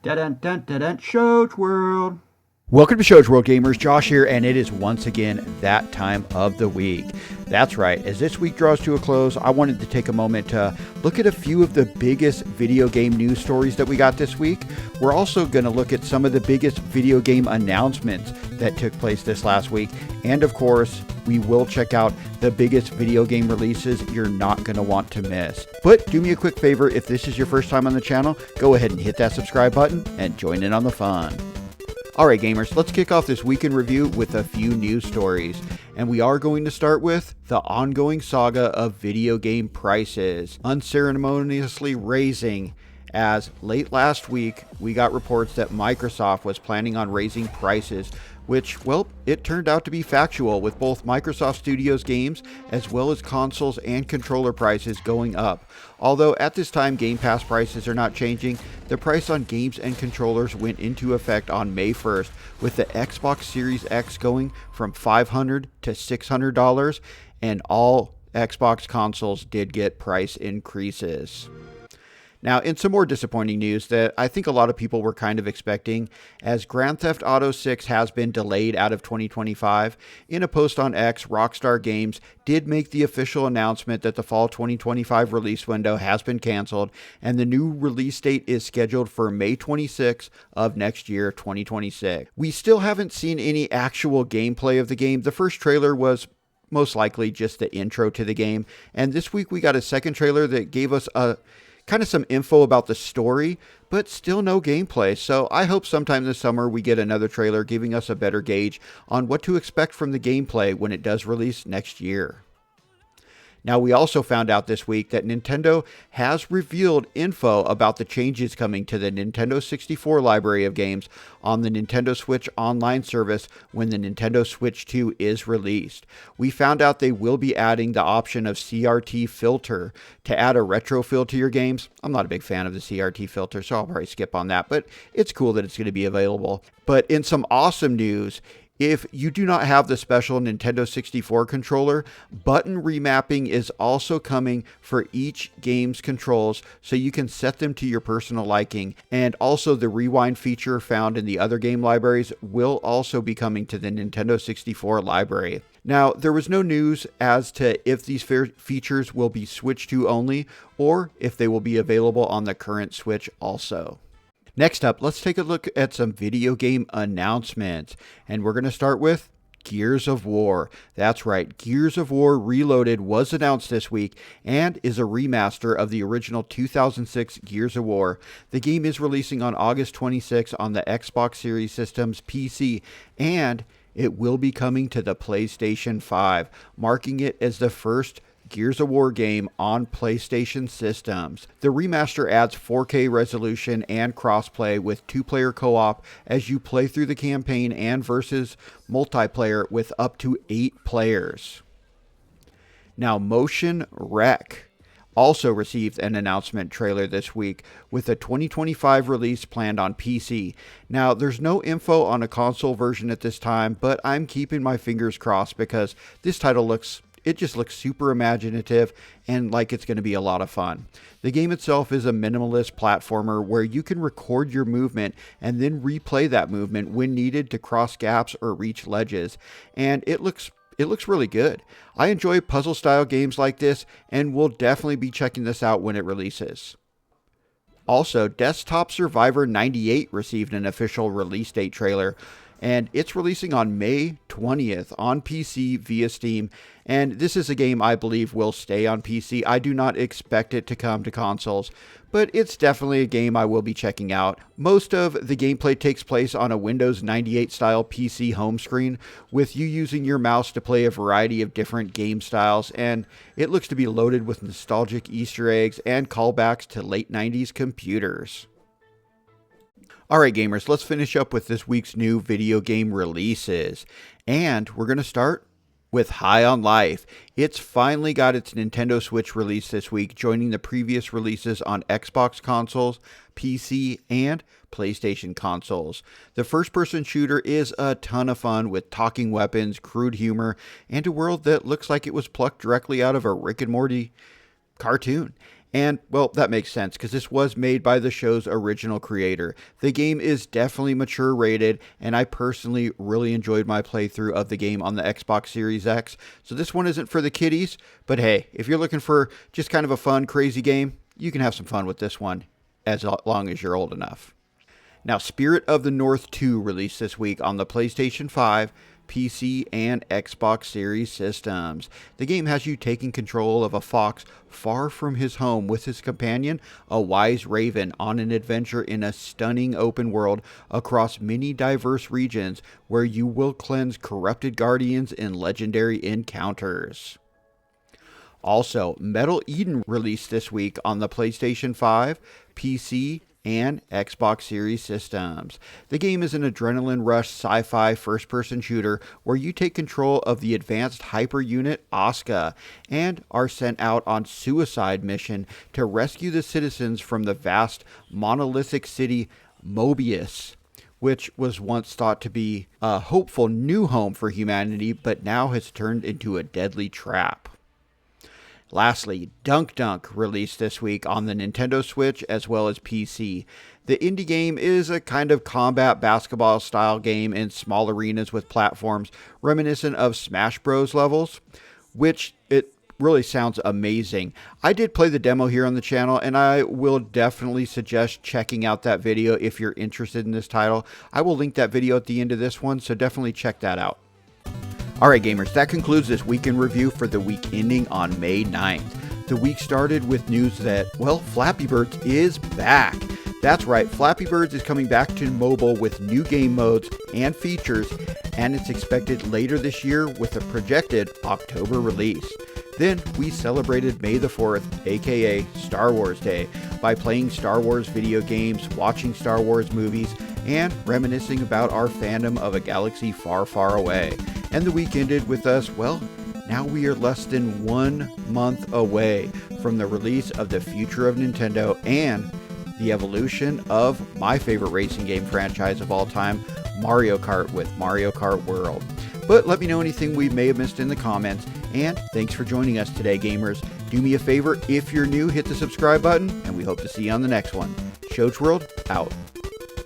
Dun Shows World. Welcome to Shows World Gamers, Josh here, and it is once again that time of the week. That's right, as this week draws to a close, I wanted to take a moment to look at a few of the biggest video game news stories that we got this week. We're also going to look at some of the biggest video game announcements that took place this last week, and of course, we will check out the biggest video game releases you're not going to want to miss. But do me a quick favor, if this is your first time on the channel, go ahead and hit that subscribe button and join in on the fun. Alright gamers, let's kick off this week in review with a few news stories. And we are going to start with the ongoing saga of video game prices unceremoniously raising, as late last week we got reports that Microsoft was planning on raising prices, which, well, it turned out to be factual, with both Microsoft Studios games as well as consoles and controller prices going up. Although at this time Game Pass prices are not changing, the price on games and controllers went into effect on May 1st, with the Xbox Series X going from $500 to $600, and all Xbox consoles did get price increases. Now, in some more disappointing news that I think a lot of people were kind of expecting, as Grand Theft Auto 6 has been delayed out of 2025, in a post on X, Rockstar Games did make the official announcement that the fall 2025 release window has been canceled, and the new release date is scheduled for May 26th of next year, 2026. We still haven't seen any actual gameplay of the game. The first trailer was most likely just the intro to the game, and this week we got a second trailer that gave us kind of some info about the story, but still no gameplay. So I hope sometime this summer we get another trailer giving us a better gauge on what to expect from the gameplay when it does release next year. Now, we also found out this week that Nintendo has revealed info about the changes coming to the Nintendo 64 library of games on the Nintendo Switch Online service when the Nintendo Switch 2 is released. We found out they will be adding the option of CRT filter to add a retro feel to your games. I'm not a big fan of the CRT filter, so I'll probably skip on that, but it's cool that it's going to be available. But in some awesome news, if you do not have the special Nintendo 64 controller, button remapping is also coming for each game's controls, so you can set them to your personal liking. And also the rewind feature found in the other game libraries will also be coming to the Nintendo 64 library. Now, there was no news as to if these features will be Switch 2 only, or if they will be available on the current Switch also. Next up, let's take a look at some video game announcements, and we're going to start with Gears of War. That's right, Gears of War Reloaded was announced this week and is a remaster of the original 2006 Gears of War. The game is releasing on August 26 on the Xbox Series systems, PC, and it will be coming to the PlayStation 5, marking it as the first Gears of War game on PlayStation systems. The remaster adds 4K resolution and crossplay with 2-player co-op as you play through the campaign and versus multiplayer with up to 8 players. Now, Motion Wreck also received an announcement trailer this week with a 2025 release planned on PC. Now, there's no info on a console version at this time, but I'm keeping my fingers crossed because this title just looks super imaginative and like it's going to be a lot of fun. The game itself is a minimalist platformer where you can record your movement and then replay that movement when needed to cross gaps or reach ledges. And it looks really good. I enjoy puzzle style games like this and will definitely be checking this out when it releases. Also, Desktop Survivor 98 received an official release date trailer, and it's releasing on May 20th on PC via Steam, and this is a game I believe will stay on PC. I do not expect it to come to consoles, but it's definitely a game I will be checking out. Most of the gameplay takes place on a Windows 98 style PC home screen, with you using your mouse to play a variety of different game styles, and it looks to be loaded with nostalgic Easter eggs and callbacks to late 90s computers. Alright gamers, let's finish up with this week's new video game releases. And we're going to start with High on Life. It's finally got its Nintendo Switch release this week, joining the previous releases on Xbox consoles, PC, and PlayStation consoles. The first-person shooter is a ton of fun with talking weapons, crude humor, and a world that looks like it was plucked directly out of a Rick and Morty cartoon. And, well, that makes sense because this was made by the show's original creator. The game is definitely mature rated, and I personally really enjoyed my playthrough of the game on the Xbox Series X. So this one isn't for the kiddies, but hey, if you're looking for just kind of a fun, crazy game, you can have some fun with this one as long as you're old enough. Now, Spirit of the North 2 released this week on the PlayStation 5, PC, and Xbox Series systems. The game has you taking control of a fox far from his home with his companion, a wise raven, on an adventure in a stunning open world across many diverse regions where you will cleanse corrupted guardians in legendary encounters. Also, Metal Eden released this week on the PlayStation 5, PC, and Xbox Series systems. The game is an adrenaline rush sci-fi first-person shooter where you take control of the advanced hyper unit Asuka and are sent out on suicide mission to rescue the citizens from the vast monolithic city Mobius, which was once thought to be a hopeful new home for humanity, but now has turned into a deadly trap. Lastly, Dunk Dunk released this week on the Nintendo Switch as well as PC. The indie game is a kind of combat basketball style game in small arenas with platforms reminiscent of Smash Bros. Levels, which it really sounds amazing. I did play the demo here on the channel, and I will definitely suggest checking out that video if you're interested in this title. I will link that video at the end of this one, so definitely check that out. Alright gamers, that concludes this week in review for the week ending on May 9th. The week started with news that, well, Flappy Birds is back. That's right, Flappy Birds is coming back to mobile with new game modes and features, and it's expected later this year with a projected October release. Then we celebrated May the 4th, aka Star Wars Day, by playing Star Wars video games, watching Star Wars movies, and reminiscing about our fandom of a galaxy far, far away. And the week ended with us, well, now we are less than 1 month away from the release of the future of Nintendo and the evolution of my favorite racing game franchise of all time, Mario Kart, with Mario Kart World. But let me know anything we may have missed in the comments, and thanks for joining us today, gamers. Do me a favor, if you're new, hit the subscribe button, and we hope to see you on the next one. Shoach World, out.